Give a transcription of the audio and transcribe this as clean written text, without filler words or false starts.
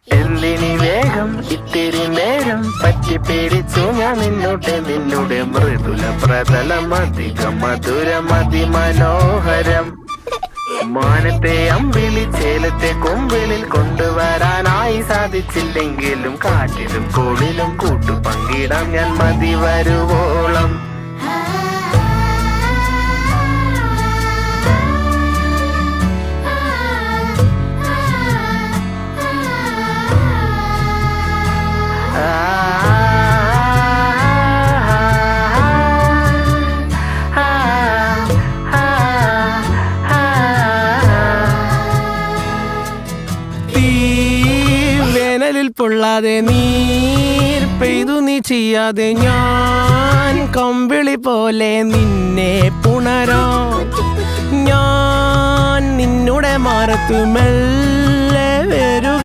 എന്തിനി വേഗം ഇത്തിരി നേരം പറ്റിപ്പിടിച്ചു ഞാൻ നിന്നുടെ മൃദുല പ്രതലം അധികം മധുരം അതിമനോഹരം. മാനത്തെ അമ്പിളി ചേലത്തെ കൊമ്പിളിൽ കൊണ്ടുവരാനായി സാധിച്ചില്ലെങ്കിലും കാറ്റിലും കോളിലും കൂട്ടു പങ്കിടാം ഞാൻ മതി വരുവോളം. വേനലിൽ പൊള്ളാതെ നീർ പെയ്തു നീ ചെയ്യാതെ ഞാൻ കമ്പിളി പോലെ നിന്നെ പുണരോ. ഞാൻ നിന്നുടെ മാറത്തു മെല്ലെ വരൂ.